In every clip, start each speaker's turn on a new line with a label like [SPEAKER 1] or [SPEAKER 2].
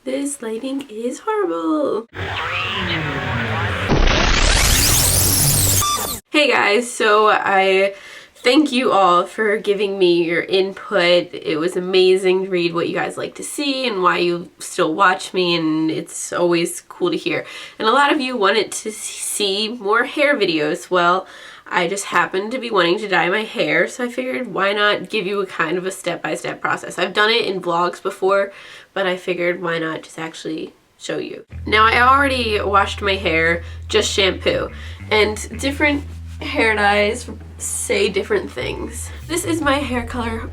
[SPEAKER 1] This lighting is horrible. Hey guys, so I thank you all for giving me your input. It was amazing to read what you guys like to see and why you still watch me, and it's always cool to hear. And a lot of you wanted to see more hair videos. Well, I just happened to be wanting to dye my hair, so I figured why not give you a kind of a step-by-step process. I've done it in vlogs before, but I figured why not just actually show you. Now, I already washed my hair, just shampoo, and different hair dyes say different things. This is my hair color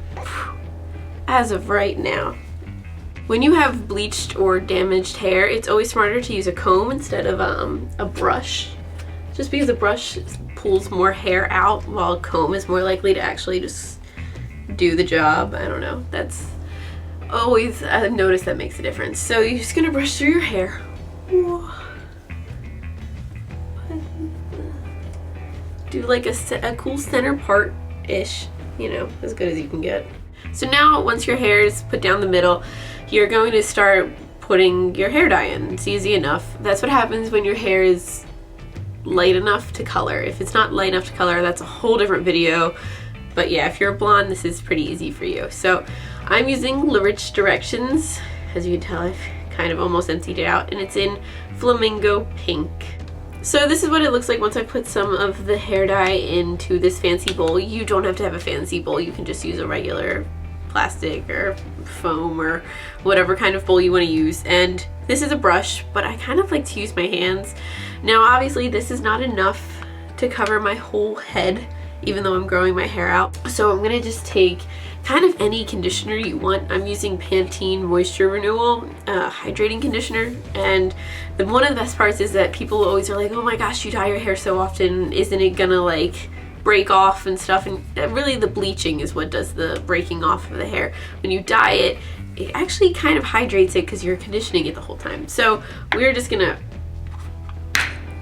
[SPEAKER 1] as of right now. When you have bleached or damaged hair, it's always smarter to use a comb instead of a brush. Just because a brush pulls more hair out while a comb is more likely to actually just do the job. I don't know. That's always, I've noticed that makes a difference. So you're just gonna brush through your hair. Do like a cool center part-ish, you know, as good as you can get. So now once your hair is put down the middle, you're going to start putting your hair dye in. It's easy enough. That's what happens when your hair is light enough to color. If it's not light enough to color, that's a whole different video. But yeah, if you're blonde, this is pretty easy for you. So I'm using Riche directions. As you can tell, I've kind of almost emptied it out, and it's in Flamingo pink. So this is what it looks like once I put some of the hair dye into this fancy bowl. You don't have to have a fancy bowl. You can just use a regular plastic or foam or whatever kind of bowl you want to use. And this is a brush, but I kind of like to use my hands. Now, obviously, this is not enough to cover my whole head, even though I'm growing my hair out. So I'm gonna just take kind of any conditioner you want. I'm using Pantene Moisture Renewal hydrating conditioner, and one of the best parts is that people always are like, oh my gosh, you dye your hair so often, isn't it gonna like break off and stuff? And really the bleaching is what does the breaking off of the hair. When you dye it, it actually kind of hydrates it because you're conditioning it the whole time. So we're just gonna,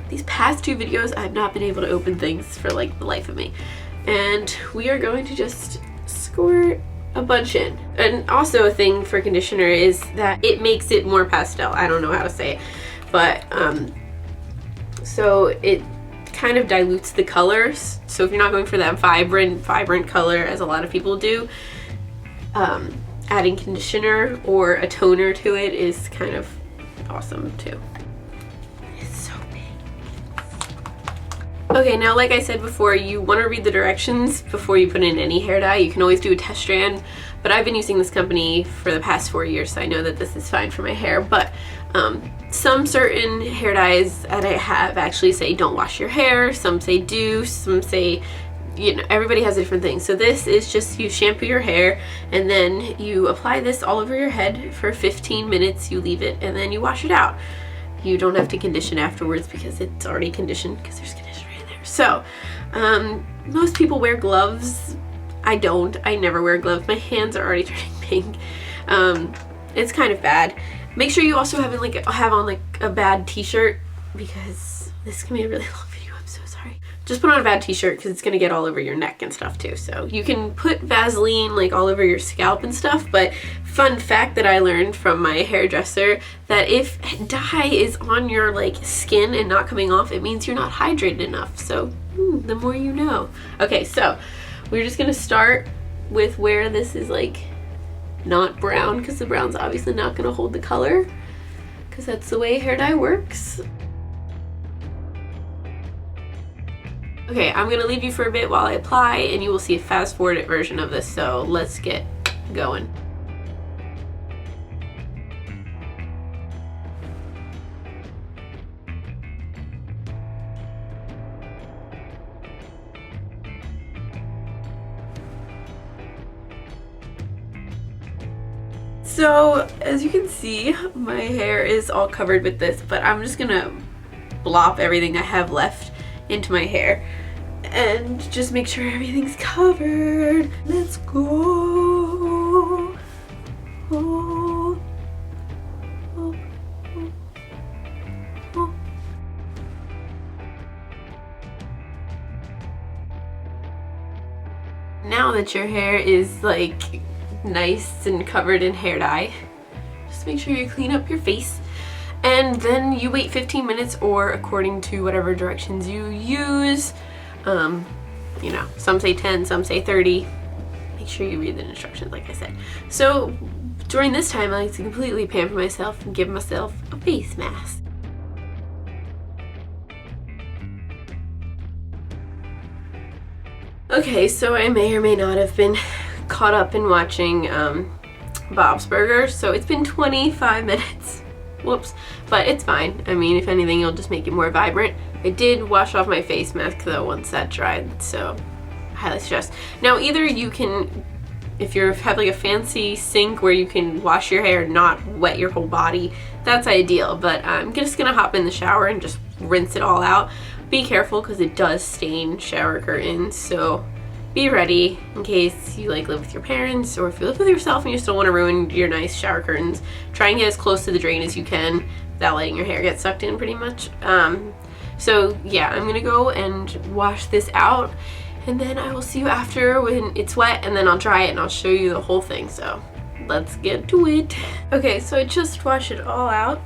[SPEAKER 1] these past two videos I've not been able to open things for like the life of me, and we are going to just squirt a bunch in. And also a thing for conditioner is that it makes it more pastel. I don't know how to say it, but so it kind of dilutes the colors. So if you're not going for that vibrant color as a lot of people do, adding conditioner or a toner to it is kind of awesome too. Okay, now like I said before, you want to read the directions before you put in any hair dye. You can always do a test strand, but I've been using this company for the past 4 years, so I know that this is fine for my hair. But some certain hair dyes that I have actually say don't wash your hair, some say do, some say, you know, everybody has a different thing. So this is just, you shampoo your hair and then you apply this all over your head for 15 minutes, you leave it, and then you wash it out. You don't have to condition afterwards because it's already conditioned, because there's conditioner. So, most people wear gloves. I don't. I never wear gloves. My hands are already turning pink. It's kind of bad. Make sure you also have on like a bad t-shirt, because this can be a really long video. I'm so sorry. Just put on a bad t-shirt because it's gonna get all over your neck and stuff too. So you can put Vaseline like all over your scalp and stuff, but fun fact that I learned from my hairdresser, that if dye is on your like skin and not coming off, it means you're not hydrated enough. So the more you know. Okay, so we're just gonna start with where this is like not brown, because the brown's obviously not gonna hold the color, because that's the way hair dye works. Okay, I'm gonna leave you for a bit while I apply, and you will see a fast forwarded version of this, so let's get going. So as you can see, my hair is all covered with this, but I'm just gonna blop everything I have left into my hair and just make sure everything's covered. Let's go. Oh. Oh. Oh. Now that your hair is like nice and covered in hair dye, just just make sure you clean up your face. And then you wait 15 minutes, or according to whatever directions you use. You know, some say 10, some say 30. Make sure you read the instructions, like I said. So during this time, I like to completely pamper myself and give myself a face mask. Okay, so I may or may not have been caught up in watching Bob's Burgers. So it's been 25 minutes. Whoops, but it's fine. I mean, if anything, it'll just make it more vibrant. I did wash off my face mask though once that dried, so I highly suggest. Now, either you can, if you have like a fancy sink where you can wash your hair, not wet your whole body, that's ideal. But I'm just gonna hop in the shower and just rinse it all out. Be careful because it does stain shower curtains, so be ready in case you like live with your parents, or if you live with yourself and you still want to ruin your nice shower curtains. Try and get as close to the drain as you can without letting your hair get sucked in, pretty much. So yeah, I'm gonna go and wash this out, and then I will see you after when it's wet, and then I'll dry it and I'll show you the whole thing. So let's get to it. Okay, so I just washed it all out.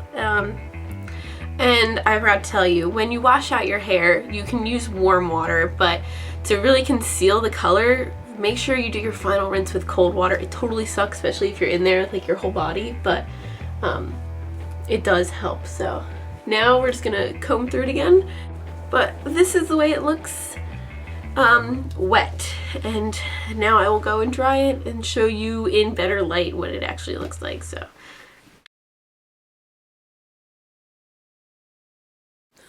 [SPEAKER 1] And I forgot to tell you, when you wash out your hair, you can use warm water, but to really conceal the color, make sure you do your final rinse with cold water. It totally sucks, especially if you're in there like your whole body, but it does help. So now we're just gonna comb through it again, but this is the way it looks wet. And now I will go and dry it and show you in better light what it actually looks like. So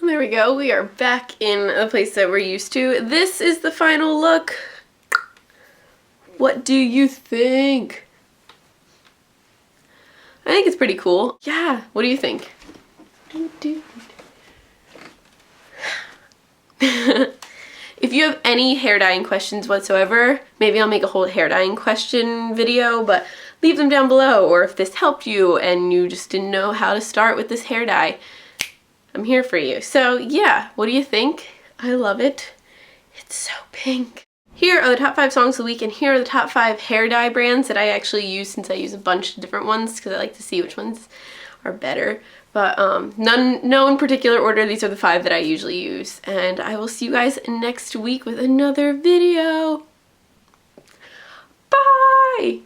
[SPEAKER 1] there we go. We are back in a place that we're used to. This is the final look. What do you think? I think it's pretty cool. Yeah, what do you think? If you have any hair dyeing questions whatsoever, maybe I'll make a whole hair dyeing question video, but leave them down below. Or if this helped you and you just didn't know how to start with this hair dye, I'm here for you. So yeah, what do you think? I love it. It's so pink. Here are the top 5 songs of the week, and here are the top 5 hair dye brands that I actually use, since I use a bunch of different ones because I like to see which ones are better. But no in particular order. These are the 5 that I usually use, and I will see you guys next week with another video. Bye!